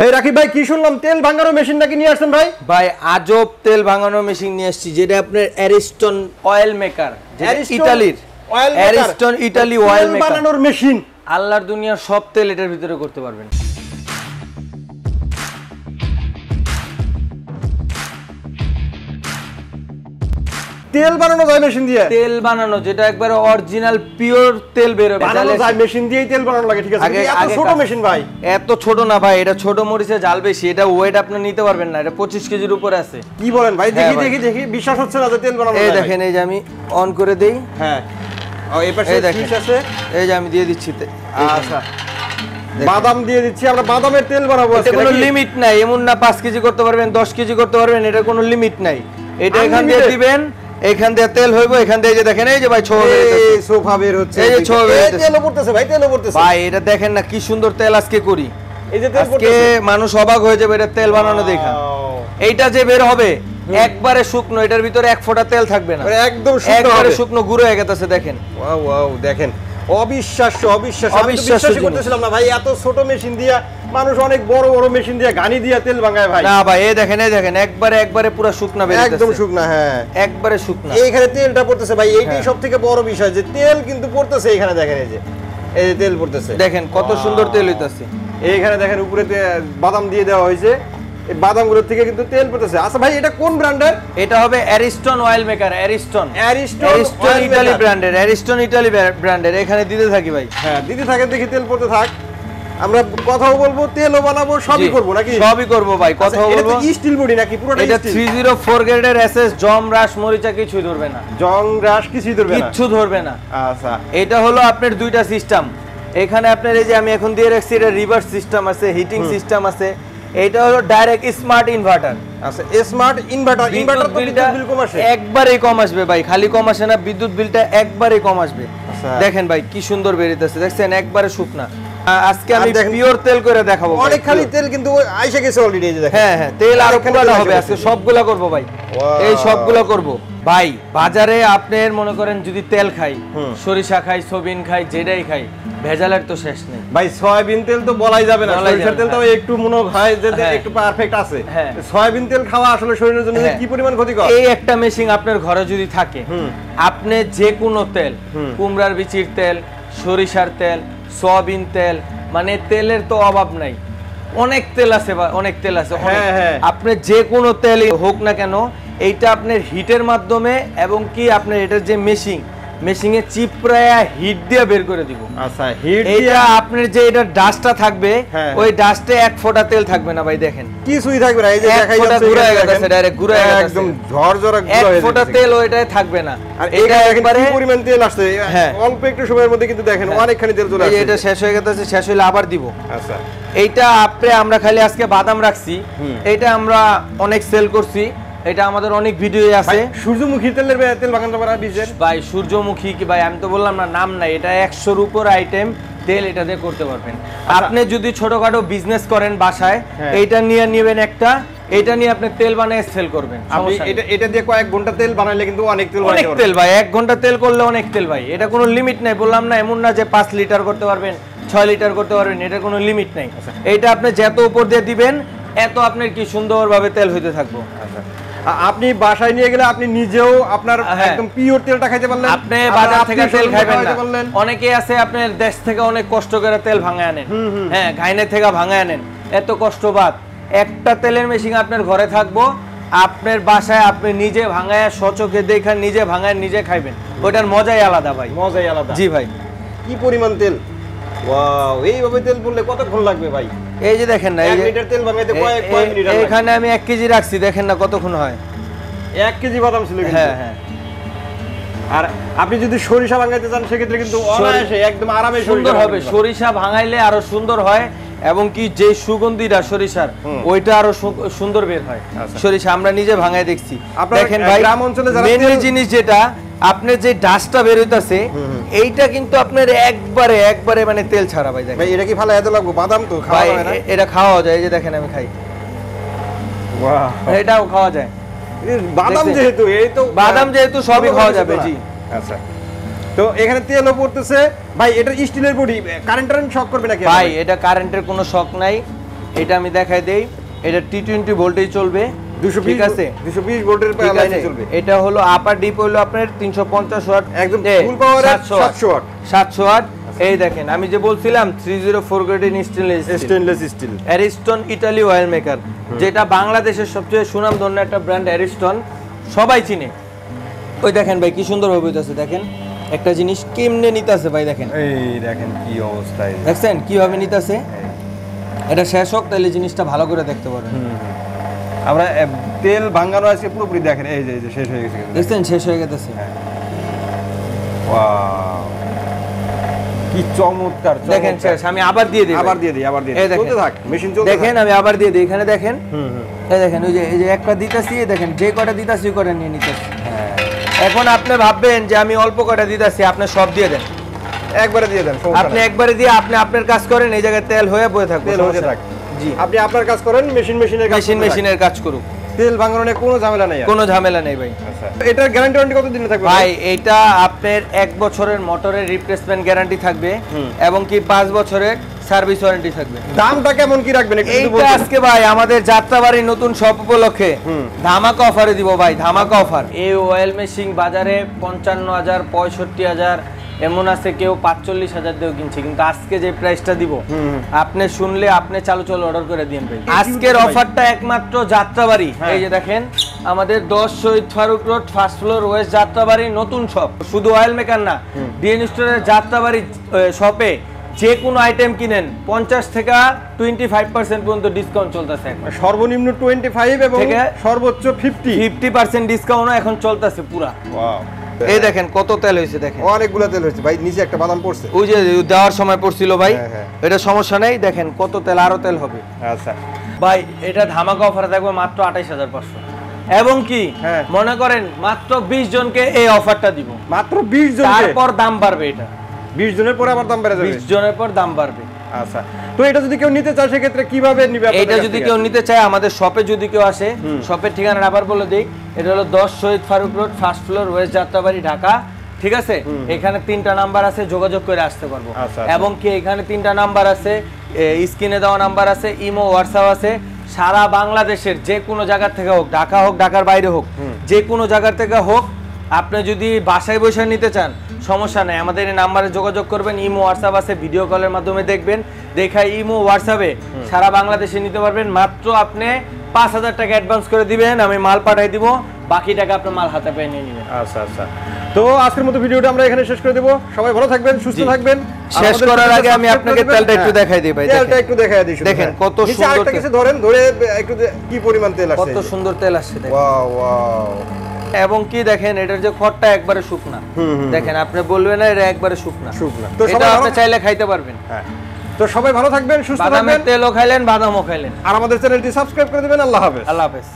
এই রাকিব ভাই কি শুনলাম তেল ভাঙানোর মেশিন নাকি নিয়ে আসছেন ভাই? ভাই আজব তেল ভাঙানোর মেশিন নিয়ে আসছি, যেটা আপনার অ্যারিস্টন অয়েল মেকার, ইতালির অ্যারিস্টন ইতালি অয়েল মেকার বানানোর মেশিন। আল্লাহর দুনিয়ার সব তেল এটার ভিতরে করতে পারবেন। তেল বানানো যায় মেশিন দিয়ে? তেল বানানো যেটা একবারে অরিজিনাল পিওর তেল বের হবে, বানানো যায় মেশিন দিয়েই তেল বানানো লাগে। ঠিক আছে, এত ছোট মেশিন ভাই? এত ছোট না ভাই, এটা ছোট মরিচে জাল বেশি, এটা ওয়েট আপনি নিতে পারবেন না, এটা 25 কেজির উপরে আছে। কি বলেন ভাই? দেখি দেখি দেখি, বিশ্বাস হচ্ছে না যে তেল বানানো যায়। এই দেখেন, এই যে আমি অন করে দেই। হ্যাঁ, ও এই পাশে সুইচ আছে, এই যে আমি দিয়ে দিচ্ছি। আচ্ছা, বাদাম দিয়ে দিচ্ছি, আমরা বাদামের তেল বানাবো। এটা কোনো লিমিট নাই, এমন না 5 কেজি করতে পারবেন 10 কেজি করতে পারবেন, এটা কোনো লিমিট নাই। এটা এখান দিয়ে দিবেন, এখান দিয়ে তেল হইবো, এখান দিয়ে যে দেখেন এই যে ভাই সোফা বের হচ্ছে, এই যে ছোয়া বের হচ্ছে, তেল পড়তেছে ভাই, তেল পড়তেছে ভাই। এটা দেখেন না কি সুন্দর তেল আজকে করি, এই যে তেল আজকে মানুষ অবাক হয়ে যাবে এটা তেল বানানো দেখা। এইটা যে বের হবে একবারে শুকনো, এটার ভিতরে এক ফোঁটা তেল থাকবে না, একদম একবারে শুকনো গুঁড়ো হয়ে গেছে। দেখেন, ওয়াও ওয়াও, দেখেন অবিশ্বাস্য অবিশ্বাস্য। আমি বিশ্বাসই করতেছিলাম না ভাই, এত ছোট মেশিন দিয়া মানুষ অনেক বড় বড় মেশিন দিয়া গানি দিয়া তেল ভাঙায় ভাই। না ভাই, এই দেখেন, এই দেখেন একবারে পুরো শুকনা বের হচ্ছে, একদম শুকনা। হ্যাঁ, একবারে শুকনা। এইখানে তেলটা পড়তেছে ভাই, এইটাই সবথেকে বড় বিষয় যে তেল কিন্তু পড়তেছে এখানে। দেখেন এই যে তেল পড়তেছে, দেখেন কত সুন্দর তেল হইতাছে। এইখানে দেখেন উপরে বাদাম দিয়ে দেওয়া হয়েছে, এই বাদামগুলোর থেকে কিন্তু তেল পড়তেছে। আচ্ছা ভাই, এটা কোন ব্র্যান্ডের? এটা হবে Ariston oil maker, Ariston Italy ব্র্যান্ডের, অ্যারিস্টন ইতালি ব্র্যান্ডের। এখানে দিতে থাকি ভাই। হ্যাঁ, দিতে থাকেন, দেখি তেল পড়তে থাক। আমরা কথাও বলবো, তেলও বানাবো, সবই করবো নাকি? সবই করবো ভাই, কথাও বলবো। এটা স্টিল বডি নাকি পুরোটা? এটা 304 গ্রেডের এসএস, জম রাশ মরিচা কিছুই ধরবে না, জং রাশ কিছুই ধরবে না, কিচ্ছু ধরবে না। আচ্ছা, এটা হলো আপনার দুইটা সিস্টেম। এখানে আপনার এই যে আমি এখন দিয়ে রাখছি, এটা রিভার্স সিস্টেম আছে, হিটিং সিস্টেম আছে। এটা হলো ডাইরেক্ট স্মার্ট ইনভার্টার। আচ্ছা, স্মার্ট ইনভার্টার। ইনভার্টার তো বিল কম আসে, একবারেই কম আসবে ভাই, খালি কম আসে না, বিদ্যুৎ বিলটা একবারেই কম আসবে। দেখেন ভাই কি সুন্দর বেরিয়েছে, দেখছেন একবারে শুকনা। আজকে আমি পিওর তেল করে দেখাবো। অনেক খালি তেল কিন্তু আইসা গেছে অলরেডি, এই যে দেখেন। হ্যাঁ হ্যাঁ, তেল আরো পুরানো হবে আজকে, সবগুলা করব ভাই, এই সবগুলা করব ভাই। বাজারে আপনার মনে করেন যদি তেল খাই, সরিষা খাই, সয়াবিন খাই, যেটাই খাই, ভেজালের তো শেষ নেই ভাই। সয়াবিন তেল তো বলাই যাবে না, সরিষার তেল তো একটু মনে হয় যে একটু পারফেক্ট আছে। সয়াবিন তেল খাওয়া আসলে শরীরের জন্য কি পরিমাণ ক্ষতিকর। এই একটা মেশিন আপনার ঘরে যদি থাকে, আপনি যে কোনো তেল, কুমড়ার বিচির তেল, সরিষার তেল, সয়াবিন তেল, মানে তেলের তো অভাব নাই। অনেক তেল আছে, অনেক তেল আছে। আপনি যে কোনো তেল হোক না কেন, এইটা আপনার হিটের মাধ্যমে এবং কি আপনার এটার যে মেশিনে চিপড়ায়া হিট দিয়ে বের করে দিব। আচ্ছা, হিট এইটা আপনার যে এটা ডাস্টটা থাকবে, ওই ডাস্টে এক ফোঁটা তেল থাকবে না ভাই। দেখেন কিছুই থাকবে না, এই যে দেখাই যাচ্ছে ঘুরে গেছে, ডাইরেক্ট ঘুরে গেছে, একদম ঝরঝরা এক ফোঁটা তেল ওইটাই থাকবে না। আর এটা একবারে কি পরিমাণ তেল আসছে, অল্প একটু সময়ের মধ্যে কিন্তু দেখেন অনেকখানি তেল চলে আসছে। এটা শেষ হয়ে গেছে, শেষ হইলে আবার দিব। আচ্ছা, এইটা আমরা খালি আজকে বাদাম রাখছি, এইটা আমরা অনেক সেল করছি, এটা আমাদের অনেক ভিডিও আছে। সূর্যমুখী তেলের তেল বাগান পারা বীজের ভাই, সূর্যমুখী কি ভাই, আমি তো বললাম না নাম নাই, এটা 100-র উপর আইটেম তেল এটা দিয়ে করতে পারবেন। আপনি যদি ছোটখাটো বিজনেস করেন বাসায়, এইটা নিয়ে নেবেন একটা, এটা নিয়ে আপনি তেল বানিয়ে সেল করবেন। এটা দিয়ে কয়েক ঘন্টা তেল বানাইলে কিন্তু অনেক তেল, অনেক তেল ভাই, 1 ঘন্টা তেল করলে অনেক তেল ভাই। এটা কোনো লিমিট নাই, বললাম না, এমন না যে 5 লিটার করতে পারবেন, 6 লিটার করতে পারবেন, এটা কোনো লিমিট নাই। এইটা আপনি যত উপর দিয়ে দিবেন, এত আপনার কি সুন্দরভাবে তেল হইতে থাকবো। আচ্ছা, আপনি বাসায় নিয়ে গেলে আপনি নিজেও আপনার একদম পিওর তেলটা খাইতে পারলেন। আপনি বাজার থেকে তেল খাইবেন না। অনেকে আছে আপনার দেশ থেকে অনেক কষ্ট করে তেল ভাঙায় আনেন, হ্যাঁ, গাইনে থেকে ভাঙায় আনেন, এত কষ্ট বাদ। একটা তেলের মেশিন আপনার ঘরে থাকবো, আপনার বাসায় আপনি নিজে ভাঙায়, সচকে দেখে নিজে ভাঙায় নিজে খাইবেন, ওটার মজাই আলাদা ভাই, মজাই আলাদা। জি ভাই। কি পরিমাণ তেল, ওয়াও! এইভাবে তেল পড়লে কতক্ষণ লাগবে ভাই? এই যে দেখেন না, 1 লিটার তেল বানাইতে কয়েক মিনিট লাগে। এখানে আমি 1 কেজি রাখছি, দেখেন না কতক্ষণ হয়। 1 কেজি বাদাম ছিল কিন্তু। হ্যাঁ হ্যাঁ। আর আপনি যদি সরিষা ভাঙাইতে চান সেক্ষেত্রে কিন্তু অনায়াসে একদম আরামে সুন্দর হবে। সরিষা ভাঙাইলে আরো সুন্দর হয়, এবং কি যে সুগন্ধিটা সরিষার, ওইটা আরো সুন্দর বের হয়। সরিষা আমরা নিজে ভাঙাই দেখছি। দেখেন ভাই, গ্রাম অঞ্চলে যারা মেন জিনিস যেটা আপনি যে ডাস্টটা বের হইতাছে, এইটা কিন্তু আপনার একবারে মানে তেল ছাড়া ভাই। দেখেন ভাই, এটা কি ভালো এত লাগবে? বাদাম তো খাওয়া যায় না? এটা খাওয়া যায়, এই যে দেখেন আমি খাই, ওয়াও, এটাও খাওয়া যায়। বাদাম যেহেতু, এই তো বাদাম যেহেতু সবই খাওয়া যাবে। জি, আচ্ছা। তো এখানে তেলও পড়তেছে ভাই। এটা স্টিলের বডি, কারেন্ট শক করবে নাকি? ভাই, এটা কারেন্টের কোনো শক নাই, এটা আমি দেখাই দেই, এটা T20 ভোল্টেজ চলবে, 220 ঠিক আছে 220 ভোল্টের ঠিক লাইনে আছে। চলবে। এটা হলো আপার ডিপ হলো আপনার 350 ওয়াট, একদম ফুল পাওয়ারে 700 ওয়াট। 700 ওয়াট। এই দেখেন আমি যে বলছিলাম 304 গ্রেডের stainless steel Ariston Italy oil maker, যেটা বাংলাদেশের সবচেয়ে সুনামধন্য একটা ব্র্যান্ড অ্যারিস্টন, সবাই চিনে। ওই দেখেন ভাই কি সুন্দর ভাবে হইতাছে, দেখেন একটা জিনিস কেমনে নিতাছে ভাই, দেখেন এই দেখেন কি অবস্থা, এই দেখছেন কিভাবে নিতাছে। এটা শেষ হোক তাহলে জিনিসটা ভালো করে দেখতে পারবেন। আমরা তেল ভাঙানো আছে পুরোপুরি, দেখেন এই যে শেষ হয়ে গেছে, দেখছেন শেষ হয়ে গেছে। ওয়াও কি চমৎকার, দেখেন শেষ। আমি আবার দিয়ে দিই, আবার দিয়ে দিই। এই দেখেন, চলতে থাক মেশিন চলতে দেখেন আমি আবার দিয়ে দিই, এখানে দেখেন এই দেখেন এই যে একটা দিতাছি, দেখেন যে কটা দিতাছি ওই কটা নিয়ে নিতেছি। এখন আপনি ভাববেন যে আমি অল্প কটা দিতাছি, আপনি সব দিয়ে দেন, একবারে দিয়ে দেন, আপনি একবারে দিয়ে আপনি আপনার কাজ করেন, এই জায়গায় তেল হয়ে বয়ে থাকবে, তেল হয়ে থাক। জি, আপনি আপনার কাজ করেন, মেশিনের কাজ করুক, তেল ভাঙানো নিয়ে কোনো ঝামেলা নেই, কোনো ঝামেলা নেই ভাই। আচ্ছা, এটার গ্যারান্টি কত দিনে থাকবে ভাই? এটা আপনার 1 বছরের মোটরের রিপ্লেসমেন্ট গ্যারান্টি থাকবে এবং কি 5 বছরের সার্ভিস ওয়ারেন্টি থাকবে। দামটা কেমন কি রাখবেন একটু এইটা বলবেন? আজকে ভাই আমাদের যাত্রাবাড়ির নতুন শপ উপলক্ষে ধামাকা অফারে দিব ভাই, ধামাকা অফার। এই অয়েল মেশিন বাজারে 55,000 65,000 এমন আছে, কেউ 45,000 দিয়েও কিনছে, কিন্তু আজকে যে প্রাইসটা দিব আপনি শুনলে আপনি চালু অর্ডার করে দিন ভাই। আজকের অফারটা একমাত্র যাত্রাবাড়ি, এই যে দেখেন আমাদের 10 Shahid Faruk road first floor west Jatrabari নতুন শপ। শুধু অয়েল মেকার না, ডিএন স্টোরের যাত্রাবাড়ি শপে যে কোনো আইটেম কিনেন 50 থেকে 25% পর্যন্ত ডিসকাউন্ট চলতেছে এখন। সর্বনিম্ন 25 এবং থেকে সর্বোচ্চ 50% ডিসকাউন্ট এখন চলতেছে পুরা। ওয়াও, এই দেখেন কত তেল হয়েছে, দেখেন অনেকগুলো তেল হয়েছে ভাই, নিচে একটা বাদাম পড়ছে, ওই যে দেওয়ার সময় পড়ছিল ভাই, হ্যাঁ। এটা সমস্যা নেই, দেখেন কত তেল, আরো তেল হবে। আচ্ছা ভাই এটা ধামাকা অফারে থাকবে মাত্র 28,500, এবং কি মনে করেন মাত্র 20 জনকে এই অফারটা দিব, মাত্র 20 জনকে, তারপর দাম বাড়বে, এটা 20 জনের পরে আবার দাম বেড়ে যাবে, 20 জনের পর দাম বাড়বে। আচ্ছা, তো এটা যদি কেউ নিতে চায় সেক্ষেত্রে কিভাবে নিবে? এটা যদি কেউ নিতে চায় আমাদের শপে যদি কেউ আসে, শপের ঠিকানা আবার বলে দেই, এটা হলো 10 Shahid Faruk road first floor west Jatrabari Dhaka, ঠিক আছে? এখানে 3টা নাম্বার আছে, যোগাযোগ করে আসতে পারবো। এবং কি এখানে 3টা নাম্বার আছে, স্ক্রিনে দেওয়া নাম্বার আছে, ইমো হোয়াটসঅ্যাপ আছে। সারা বাংলাদেশের যে কোনো জায়গা থেকে হোক, ঢাকা হোক ঢাকার বাইরে হোক, যে কোনো জায়গা থেকে হোক, আপনি যদি বাসায় বসে নিতে চান সমস্যা নাই, আমাদের এই নাম্বারে যোগাযোগ করবেন। ইমো হোয়াটসঅ্যাপ আছে, ভিডিও কলের মাধ্যমে দেখবেন, দেখাই ইমো হোয়াটসঅ্যাপে সারা বাংলাদেশে নিতে পারবেন। মাত্র আপনি 5,000 টাকা অ্যাডভান্স করে দিবেন, আমি মাল পাঠাই দিব, বাকি টাকা আপনি মাল হাতে পেয়ে নিয়ে নেবেন। আচ্ছা আচ্ছা, তো আজকের মতো ভিডিওটা আমরা এখানে শেষ করে দেব। সবাই ভালো থাকবেন, সুস্থ থাকবেন। শেষ করার আগে আমি আপনাকে তেলটা একটু দেখাই দিই ভাই, তেলটা একটু দেখাই দিই, দেখেন কত সুন্দর, আরেকটা কিছু ধরে একটু কি পরিমাণ তেল আসছে, কত সুন্দর তেল আসছে, দেখেন ওয়াও ওয়াও। এবং কি দেখেন এটার যে খড়টা একবারে শুকনা, দেখেন আপনি বলবেন না এটা একবারে শুকনা, তো এটা আপনি চাইলে খাইতে পারবেন। হ্যাঁ, তো সবাই ভালো থাকবেন, সুস্থ থাকবেন, বাদামের তেলও খাইলেন, বাদামও খাইলেন, আর আমাদের চ্যানেলটি সাবস্ক্রাইব করে দিবেন। আল্লাহ হাফেজ। আল্লাহ হাফেজ।